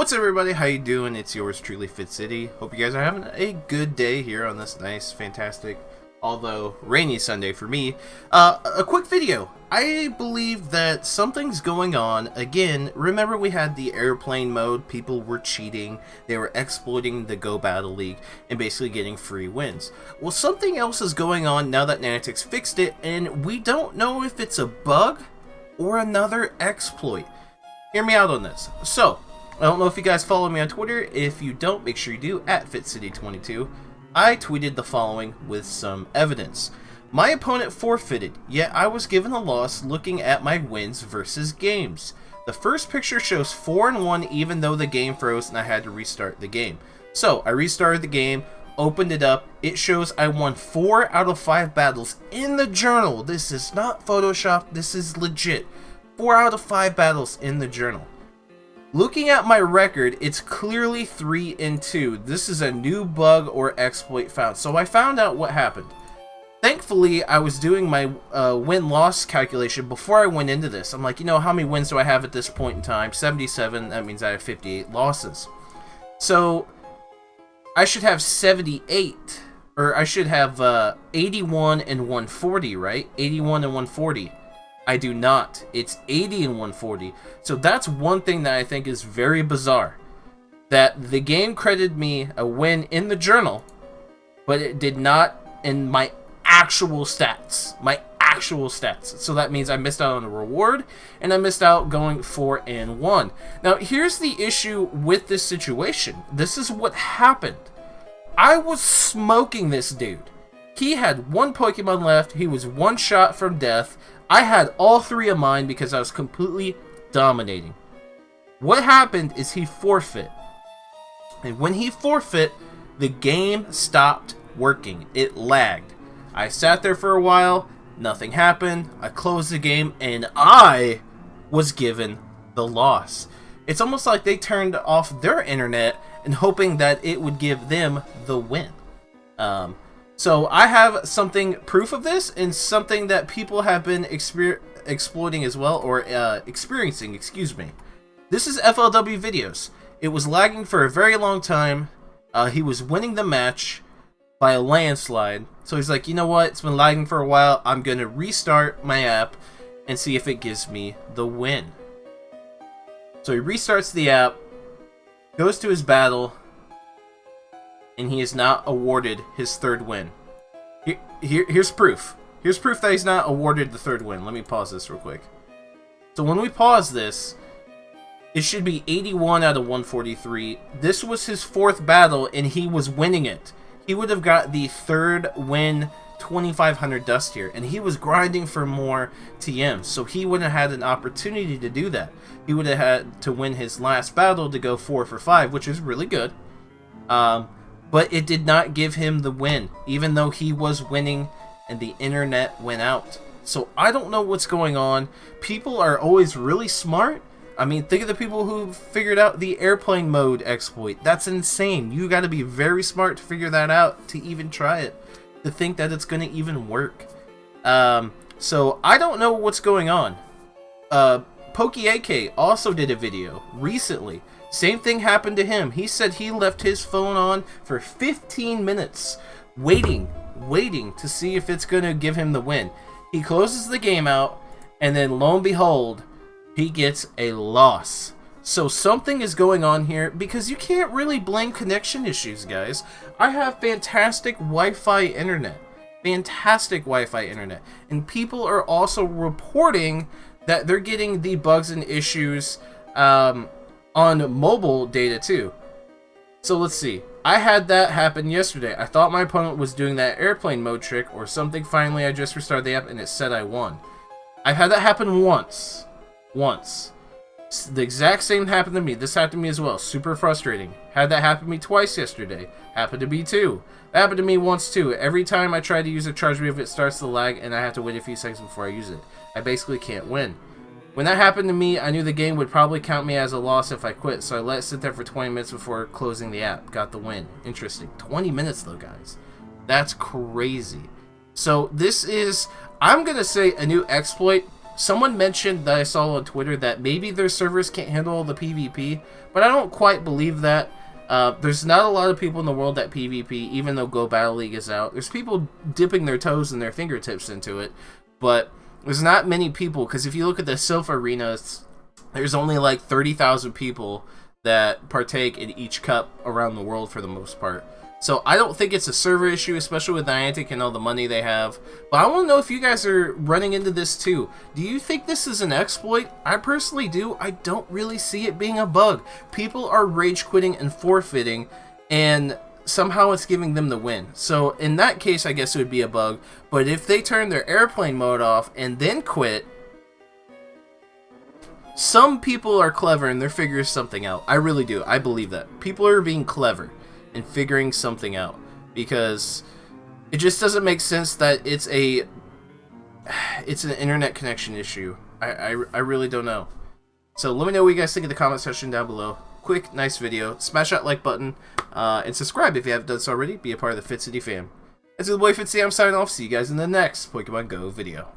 What's up, everybody? How you doing? It's yours truly, Fitz. Hope you guys are having a good day here on this nice, fantastic, although rainy Sunday for me. A quick video. I believe that something's going on. Again, remember we had the airplane mode. People were cheating. They were exploiting the Go Battle League and basically getting free wins. Well, something else is going on now that Niantic's fixed it, and we don't know if it's a bug or another exploit. Hear me out on this. So, I don't know if you guys follow me on Twitter. If you don't, make sure you do, at FitzCity22. I tweeted the following with some evidence. My opponent forfeited, yet I was given a loss looking at my wins versus games. The first picture shows 4-1 even though the game froze and I had to restart the game. So, I restarted the game, opened it up, it shows I won 4 out of 5 battles in the journal. This is not Photoshop, this is legit. 4 out of 5 battles in the journal. Looking at my record, it's clearly 3-2. This is a new bug or exploit found. So I found out what happened. Thankfully, I was doing my win-loss calculation before I went into this. I'm like, you know, how many wins do I have at this point in time? 77, that means I have 58 losses. So, I should have 78, or I should have 81 and 140, right? 81 and 140. I do not. It's 80 and 140. So that's one thing that I think is very bizarre. That the game credited me a win in the journal, but it did not in my actual stats. My actual stats. So that means I missed out on a reward, and I missed out going 4-1. Now, here's the issue with this situation. This is what happened. I was smoking this dude. He had 1 Pokemon left. He was 1 shot from death. I had all 3 of mine because I was completely dominating. What happened is he forfeit. And when he forfeit, the game stopped working. It lagged. I sat there for a while, nothing happened. I closed the game, and I was given the loss. It's almost like they turned off their internet and hoping that it would give them the win. So I have something, proof of this, and something that people have been exploiting as well, or experiencing, excuse me. This is FLW videos. It was lagging for a very long time. He was winning the match by a landslide. So he's like, you know what, it's been lagging for a while. I'm going to restart my app and see if it gives me the win. So he restarts the app, goes to his battle, and he is not awarded his 3rd win. Here's proof. Here's proof that he's not awarded the 3rd win. Let me pause this real quick. So when we pause this, it should be 81 out of 143. This was his 4th battle, and he was winning it. He would have got the 3rd win, 2,500 dust here, and he was grinding for more TMs, so he wouldn't have had an opportunity to do that. He would have had to win his last battle to go 4 for 5, which is really good. But it did not give him the win, even though he was winning and the internet went out. So I don't know what's going on. People are always really smart. I mean, think of the people who figured out the airplane mode exploit. That's insane. You got to be very smart to figure that out to even try it, to think that it's going to even work. So I don't know what's going on. PokeAK also did a video recently. Same thing happened to him. He said he left his phone on for 15 minutes, waiting to see if it's going to give him the win. He closes the game out, and then lo and behold, he gets a loss. So something is going on here, because you can't really blame connection issues, guys. I have fantastic Wi-Fi internet. Fantastic Wi-Fi internet. And people are also reporting that they're getting the bugs and issues, on mobile data too. So let's see. I had that happen yesterday. I thought my opponent was doing that airplane mode trick or something. Finally, I just restarted the app and it said I won. I've had that happen once. The exact same happened to me. This happened to me as well. Super frustrating. Had that happen to me twice yesterday. Happened to me too. That happened to me once too. Every time I try to use a charge move, it starts to lag and I have to wait a few seconds before I use it. I basically can't win. When that happened to me, I knew the game would probably count me as a loss if I quit, so I let it sit there for 20 minutes before closing the app. Got the win. Interesting. 20 minutes though, guys. That's crazy. So this is, I'm going to say, a new exploit someone mentioned that I saw on Twitter that maybe their servers can't handle all the PvP, but I don't quite believe that. There's not a lot of people in the world that PvP, even though Go Battle League is out. There's people dipping their toes and their fingertips into it, but there's not many people, because if you look at the Sylph arenas, there's only like 30,000 people that partake in each cup around the world for the most part. So I don't think it's a server issue, especially with Niantic and all the money they have. But I want to know if you guys are running into this too. Do you think this is an exploit? I personally do. I don't really see it being a bug. People are rage quitting and forfeiting, and somehow it's giving them the win. So in that case, I guess it would be a bug. But if they turn their airplane mode off and then quit, some people are clever and they're figuring something out. I really do. I believe that. People are being clever and figuring something out, because it just doesn't make sense that it's an internet connection issue. I really don't know. So let me know what you guys think in the comment section down below. Quick, nice video. Smash that like button and subscribe if you haven't done so already. Be a part of the Fitz City fam. This is the boy Fitz. I'm signing off. See you guys in the next Pokemon Go video.